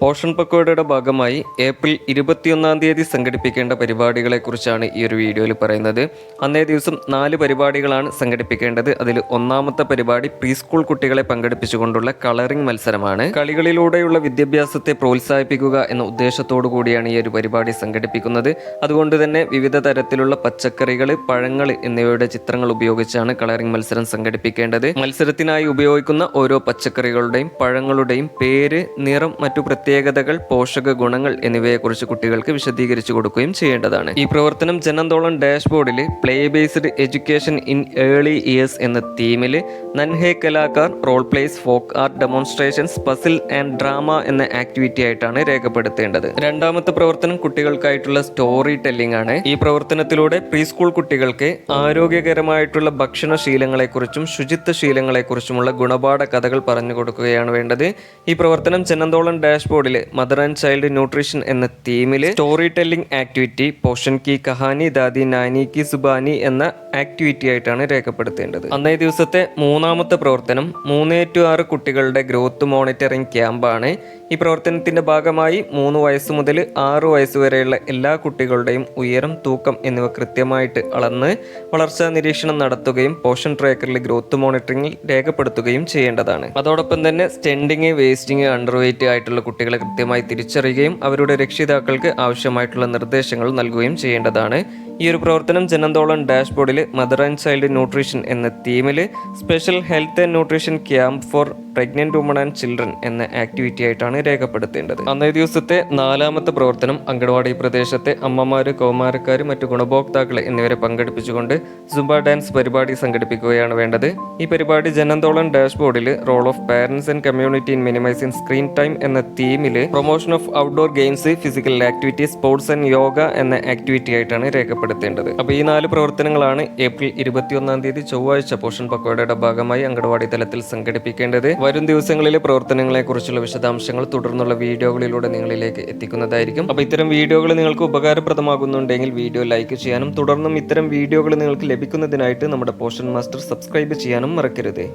Portion പക്വാഡയുടെ ഭാഗമായി April 21-ാം തീയതി സംഘടിപ്പിക്കേണ്ട പരിപാടികളെക്കുറിച്ചാണ് ഈ ഒരു വീഡിയോയിൽ പറയുന്നത്. അന്നേ ദിവസം 4 പരിപാടികളാണ് സംഘടിപ്പിക്കേണ്ടത്. അതിൽ ഒന്നാമത്തെ പരിപാടി പ്രീ സ്കൂൾ കുട്ടികളെ പങ്കെടുപ്പിച്ചുകൊണ്ടുള്ള കളറിംഗ് മത്സരമാണ്. കളികളിലൂടെയുള്ള വിദ്യാഭ്യാസത്തെ പ്രോത്സാഹിപ്പിക്കുക എന്ന ഉദ്ദേശത്തോടു കൂടിയാണ് ഈ ഒരു പരിപാടി സംഘടിപ്പിക്കുന്നത്. അതുകൊണ്ട് തന്നെ വിവിധ തരത്തിലുള്ള പച്ചക്കറികൾ, പഴങ്ങൾ എന്നിവയുടെ ചിത്രങ്ങൾ ഉപയോഗിച്ചാണ് കളറിംഗ് മത്സരം സംഘടിപ്പിക്കേണ്ടത്. മത്സരത്തിനായി ഉപയോഗിക്കുന്ന ഓരോ പച്ചക്കറികളുടെയും പഴങ്ങളുടെയും പേര്, നിറം, മറ്റു പ്രത്യേകതകൾ, പോഷക ഗുണങ്ങൾ എന്നിവയെക്കുറിച്ച് കുട്ടികൾക്ക് വിശദീകരിച്ചു കൊടുക്കുകയും ചെയ്യേണ്ടതാണ്. ഈ പ്രവർത്തനം ജനന്തോളം ഡാഷ്ബോർഡിൽ play based education in early years എന്ന തീമിൽ Nanhe Kalakar, role plays, folk art demonstrations, puzzle and drama എന്ന ആക്ടിവിറ്റി ആയിട്ടാണ് രേഖപ്പെടുത്തേണ്ടത്. രണ്ടാമത്തെ പ്രവർത്തനം കുട്ടികൾക്കായിട്ടുള്ള സ്റ്റോറി ടെല്ലിംഗ് ആണ്. ഈ പ്രവർത്തനത്തിലൂടെ പ്രീ സ്കൂൾ കുട്ടികൾക്ക് ആരോഗ്യകരമായിട്ടുള്ള ഭക്ഷണശീലങ്ങളെക്കുറിച്ചും ശുചിത്വ ശീലങ്ങളെക്കുറിച്ചുമുള്ള ഗുണപാഠ കഥകൾ പറഞ്ഞു കൊടുക്കുകയാണ് വേണ്ടത്. ഈ പ്രവർത്തനം ജനന്തോളം ഡാഷ്ബോർഡിൽ മദർ ആൻഡ് ചൈൽഡ് ന്യൂട്രീഷൻ എന്ന തീമിൽ സ്റ്റോറി ടെല്ലിംഗ് ആക്ടിവിറ്റി, പോഷൻ കി കഹാനി, ദാദി നാനി കി സുബാനി എന്ന ആക്ടിവിറ്റി ആയിട്ടാണ് രേഖപ്പെടുത്തേണ്ടത്. അന്നേ ദിവസത്തെ മൂന്നാമത്തെ പ്രവർത്തനം 3-6 കുട്ടികളുടെ ഗ്രോത്ത് മോണിറ്ററിംഗ് ക്യാമ്പാണ്. ഈ പ്രവർത്തനത്തിന്റെ ഭാഗമായി 3 വയസ്സ് മുതൽ 6 വയസ്സ് വരെയുള്ള എല്ലാ കുട്ടികളുടെയും ഉയരം, തൂക്കം എന്നിവ കൃത്യമായിട്ട് അളന്ന് വളർച്ചാ നിരീക്ഷണം നടത്തുകയും പോഷൻ ട്രാക്കറിൽ ഗ്രോത്ത് മോണിറ്ററിംഗിൽ രേഖപ്പെടുത്തുകയും ചെയ്യേണ്ടതാണ്. അതോടൊപ്പം തന്നെ സ്റ്റെൻഡിങ്, വേസ്റ്റിംഗ്, അണ്ടർവെയ്റ്റ് ആയിട്ടുള്ള കുട്ടികളെ കൃത്യമായി തിരിച്ചറിയുകയും അവരുടെ രക്ഷിതാക്കൾക്ക് ആവശ്യമായിട്ടുള്ള നിർദ്ദേശങ്ങൾ നൽകുകയും ചെയ്യേണ്ടതാണ്. ഈ ഒരു പ്രവർത്തനം ജനന്തോളം ഡാഷ്ബോർഡിൽ മദർ ആൻഡ് ചൈൽഡ് ന്യൂട്രീഷൻ എന്ന തീമിൽ special health and nutrition camp for pregnant woman and children എന്ന ആക്ടിവിറ്റി ആയിട്ടാണ് രേഖപ്പെടുത്തേണ്ടത്. അന്നേ ദിവസത്തെ 4-ാമത്തെ പ്രവർത്തനം അങ്കണവാടി പ്രദേശത്തെ അമ്മമാര്, കൗമാരക്കാര്, മറ്റു ഗുണഭോക്താക്കളെ എന്നിവരെ പങ്കെടുപ്പിച്ചുകൊണ്ട് സുംബ ഡാൻസ് പരിപാടി സംഘടിപ്പിക്കുകയാണ് വേണ്ടത്. ഈ പരിപാടി ജനന്തോളം ഡാഷ്ബോർഡിൽ role of parents and community in minimising screen time എന്ന തീമിൽ promotion of outdoor games, physical activity, sports and yoga എന്ന ആക്ടിവിറ്റി ആയിട്ടാണ് രേഖപ്പെടുത്തേണ്ടത്. അപ്പോൾ ഈ 4 പ്രവർത്തനങ്ങളാണ് ഏപ്രിൽ 21-ാം തീയതി ചൊവ്വാഴ്ച പോഷൻ പക്വാഡയുടെ ഭാഗമായി അങ്കണവാടി തലത്തിൽ സംഘടിപ്പിക്കേണ്ടത്. വരും ദിവസങ്ങളിലെ പ്രവർത്തനങ്ങളെ കുറിച്ചുള്ള വിശദാംശങ്ങൾ തുടർന്നുള്ള വീഡിയോകളിലൂടെ നിങ്ങളിലേക്ക് എത്തിക്കുന്നതായിരിക്കും. അപ്പോൾ ഇത്തരം വീഡിയോകൾ നിങ്ങൾക്ക് ഉപകാരപ്രദമാകുന്നുണ്ടെങ്കിൽ വീഡിയോ ലൈക്ക് ചെയ്യാനും തുടർന്നും ഇത്തരം വീഡിയോകൾ നിങ്ങൾക്ക് ലഭിക്കുന്നതിനായിട്ട് നമ്മുടെ പോഷൻ മാസ്റ്റർ സബ്സ്ക്രൈബ് ചെയ്യാനും മറക്കരുത്.